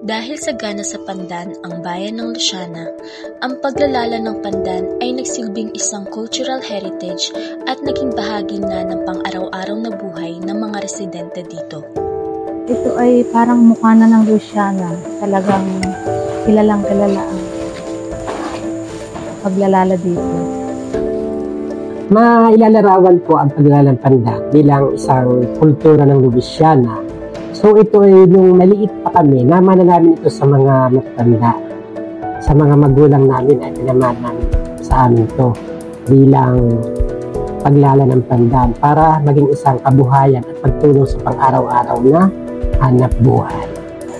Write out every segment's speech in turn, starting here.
Dahil sagana sa pandan ang bayan ng Luciana, ang paglalala ng pandan ay nagsilbing isang cultural heritage at naging bahagi na ng pang-araw-araw na buhay ng mga residente dito. Ito ay parang mukha na ng Luciana. Talagang kilalang kilala ang paglalala dito. Mailalarawan po ang paglalala ng pandan bilang isang kultura ng Luciana. So ito ay nung maliit pa kami, naman na namin ito sa mga matatanda, sa mga magulang namin ay pinamana namin sa amin ito bilang paglala ng pandan para maging isang kabuhayan at pagtulong sa pang-araw-araw na hanap buhay.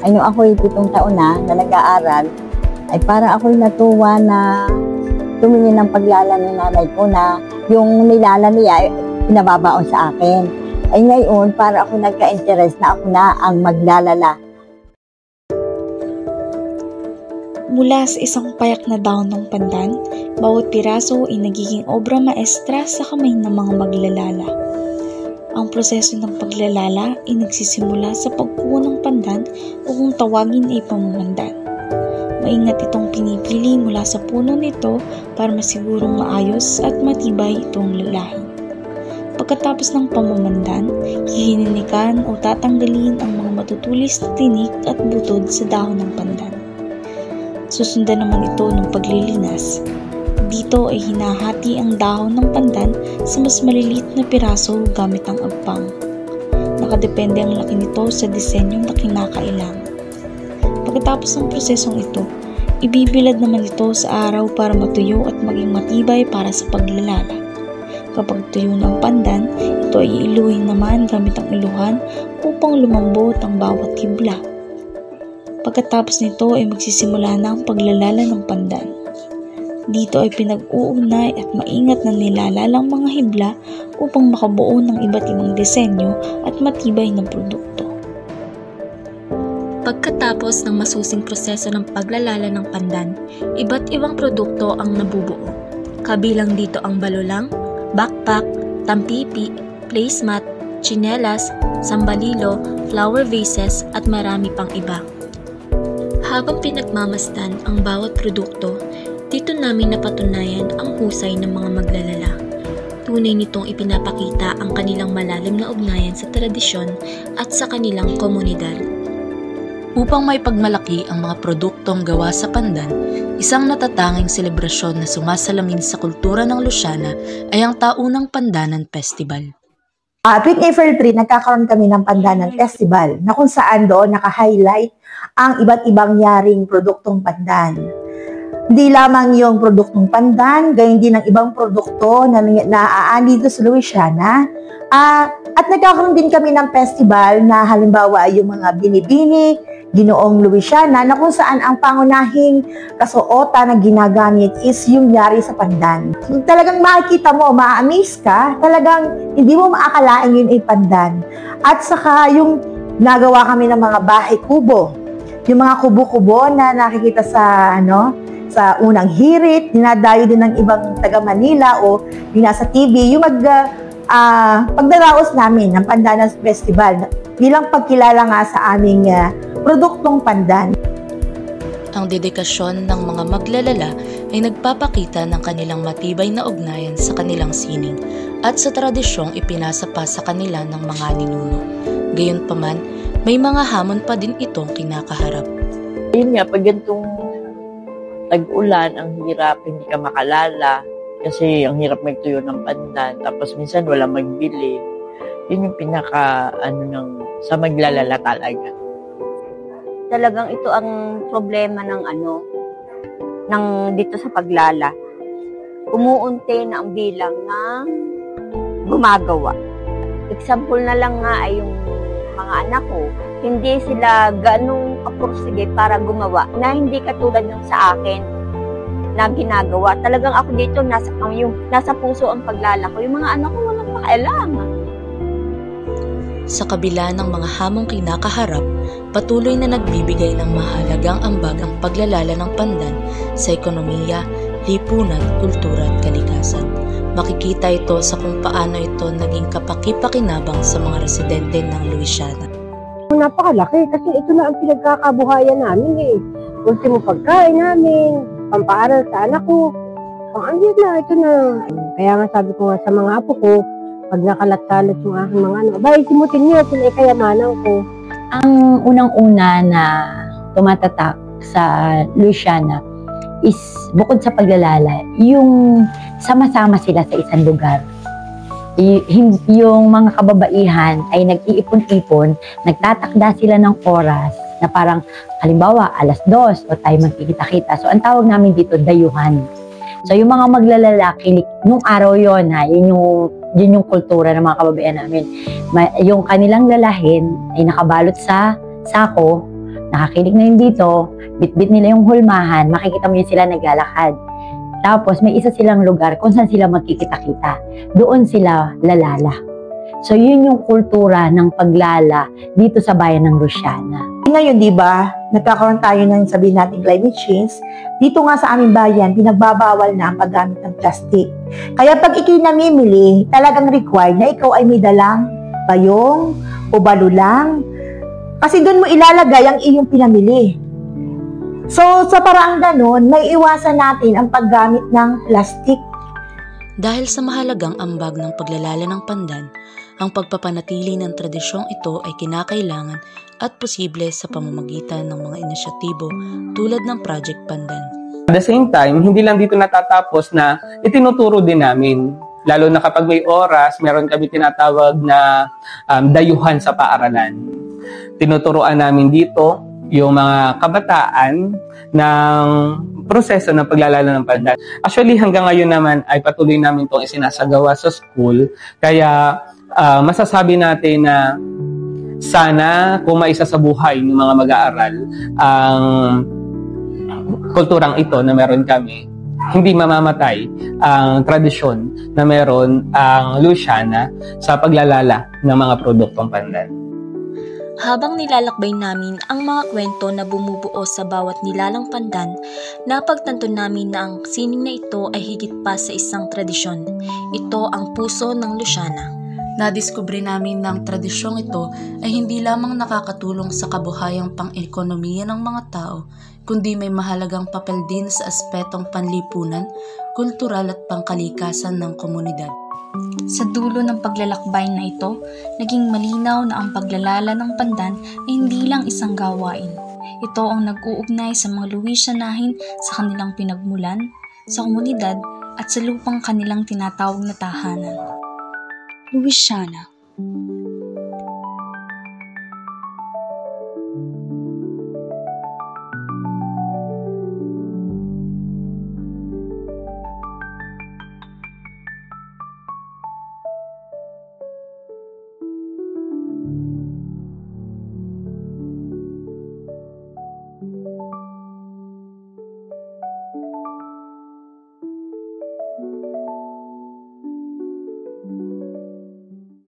Ay nung ako'y 7 taon na nag-aaral, ay para ako'y natuwa na tumingin ng paglala ng nanay ko na yung nilala niya ay pinababaon sa akin. Ay ngayon, para ako nagka-interest na ako na ang maglalala. Mula sa isang payak na dahon ng pandan, bawat piraso ay nagiging obra maestra sa kamay ng mga maglalala. Ang proseso ng paglalala ay nagsisimula sa pagkuha ng pandan o kung tawagin ay pamamandan. Maingat itong pinipili mula sa puno nito para masigurong maayos at matibay itong lalahin. Pagkatapos ng pamamandan, hihininikan o tatanggalin ang mga matutulis na tinik at butod sa dahon ng pandan. Susundan naman ito ng paglilinas. Dito ay hinahati ang dahon ng pandan sa mas maliliit na piraso gamit ang agpang. Nakadepende ang laki nito sa disenyo na kinakailangan. Pagkatapos ng prosesong ito, ibibilad naman ito sa araw para matuyo at maging matibay para sa paglalala. Kapag tuyo ng pandan, ito ay iluhin naman gamit ang iluhan upang lumambot ang bawat hibla. Pagkatapos nito ay magsisimula na ang paglalala ng pandan. Dito ay pinag-uugnay at maingat na nilalalang mga hibla upang makabuo ng iba't ibang disenyo at matibay na produkto. Pagkatapos ng masusing proseso ng paglalala ng pandan, iba't ibang produkto ang nabubuo. Kabilang dito ang balulang, backpack, tampipi, placemat, tsinelas, sambalilo, flower vases at marami pang iba. Habang pinagmamasdan ang bawat produkto, dito namin napatunayan ang husay ng mga maglalala. Tunay nitong ipinapakita ang kanilang malalim na ugnayan sa tradisyon at sa kanilang komunidad. Upang may pagmalaki ang mga produktong gawa sa pandan, isang natatanging selebrasyon na sumasalamin sa kultura ng Luciana ay ang Taunang Pandanan Festival. Tuwing April 3, nagkakaroon kami ng Pandanan Festival na kung saan doon naka-highlight ang iba't ibang yaring produktong pandan. Hindi lamang yung produktong pandan, gayon din ang ibang produkto na naaani dito sa Luciana. At nagkakaroon din kami ng festival na halimbawa yung mga binibini, Ginoong Luciana, na kung saan ang pangunahing kasuotan na ginagamit is yung yari sa pandan. So, talagang makikita mo, ma-amaze ka, talagang hindi mo maakalain yun ay pandan. At saka yung nagawa kami ng mga bahay kubo, yung mga kubo-kubo na nakikita sa sa unang hirit, dinadayo din ng ibang taga Manila o yung nasa TV, yung pagdaraos namin ng Pandanan Festival bilang pagkilala nga sa aming produktong pandan. Ang dedikasyon ng mga maglalala ay nagpapakita ng kanilang matibay na ugnayan sa kanilang sining at sa tradisyong ipinasa pa sa kanila ng mga ninuno. Gayunpaman, may mga hamon pa din itong kinakaharap. Ayun nga, pag ganitong tag-ulan, ang hirap, hindi ka makalala kasi ang hirap magtuyo ng pandan, tapos minsan wala magbili. Yun yung pinaka sa maglalala talaga. Talagang ito ang problema ng dito sa paglala. Umuunti na ang bilang ng gumagawa. Example na lang nga ay yung mga anak ko, hindi sila ganong kapursige para gumawa na hindi katulad ng sa akin na ginagawa. Talagang ako dito nasa puso ang paglalako. Yung mga anak ko walang pakialam. Sa kabila ng mga hamong kinakaharap, patuloy na nagbibigay ng mahalagang ambag ang paglalala ng Pandan sa ekonomiya, lipunan, kultura at kalikasan. Makikita ito sa kung paano ito naging kapaki-pakinabang sa mga residente ng Louisiana. Napakalaki kasi ito na ang pinagkakabuhayan namin eh. Ultimo pagkain namin, pampaaral sa anak ko. Andyan na, ito na. Kaya nga sabi ko nga sa mga apo ko, pag nakalat-kalat yung aking mga abay, simutin niyo, sila ay kayamanan ko. Ang unang-una na tumatatak sa Louisiana is bukod sa paglalala, yung sama-sama sila sa isang lugar. Yung mga kababaihan ay nag-iipon-ipon, nagtatakda sila ng oras na parang, halimbawa, 2:00 o tayo magkikita-kita. So, ang tawag namin dito, dayuhan. So, yung mga maglalalaki, nung araw yon ha, yun yung kultura ng mga kababaihan namin. Yung kanilang lalahin ay nakabalot sa sako, nakakilig na yun dito, bit-bit nila yung hulmahan, makikita mo yun sila naglalakad. Tapos may isa silang lugar kung saan sila magkikita-kita. Doon sila lalala. So yun yung kultura ng paglala dito sa bayan ng Louisiana. Ngayon, di ba, nagkakaroon tayo ng sabihin natin climate change. Dito nga sa aming bayan, pinagbabawal na ang paggamit ng plastic. Kaya pag ikay namimili, talagang required na ikaw ay may dalang bayong o balulang. Kasi doon mo ilalagay ang iyong pinamili. So, sa paraang ganon, may iwasan natin ang paggamit ng plastic. Dahil sa mahalagang ambag ng paglalala ng Pandan, ang pagpapanatili ng tradisyong ito ay kinakailangan at posible sa pamamagitan ng mga inisyatibo tulad ng Project Pandan. At the same time, hindi lang dito natatapos na itinuturo din namin. Lalo na kapag may oras, meron kami tinatawag na dayuhan sa paaralan. Tinuturoan namin dito yung mga kabataan ng proseso ng paglalala ng Pandan. Actually, hanggang ngayon naman ay patuloy namin itong isinasagawa sa school. Kaya masasabi natin na sana kung maisa sa buhay ng mga mag-aaral ang kulturang ito na meron kami, hindi mamamatay ang tradisyon na meron ang Louisiana sa paglalala ng mga produktong Pandan. Habang nilalakbay namin ang mga kwento na bumubuo sa bawat nilalang Pandan, napagtanto namin na ang sining na ito ay higit pa sa isang tradisyon. Ito ang puso ng Louisiana. Nadiskubre namin na ang tradisyong ito ay hindi lamang nakakatulong sa kabuhayang pang-ekonomiya ng mga tao, kundi may mahalagang papel din sa aspetong panlipunan, kultural at pangkalikasan ng komunidad. Sa dulo ng paglalakbay na ito, naging malinaw na ang paglalala ng Pandan ay hindi lang isang gawain. Ito ang nag-uugnay sa mga Louisianahin sa kanilang pinagmulan, sa komunidad at sa lupang kanilang tinatawag na tahanan. Louisiana,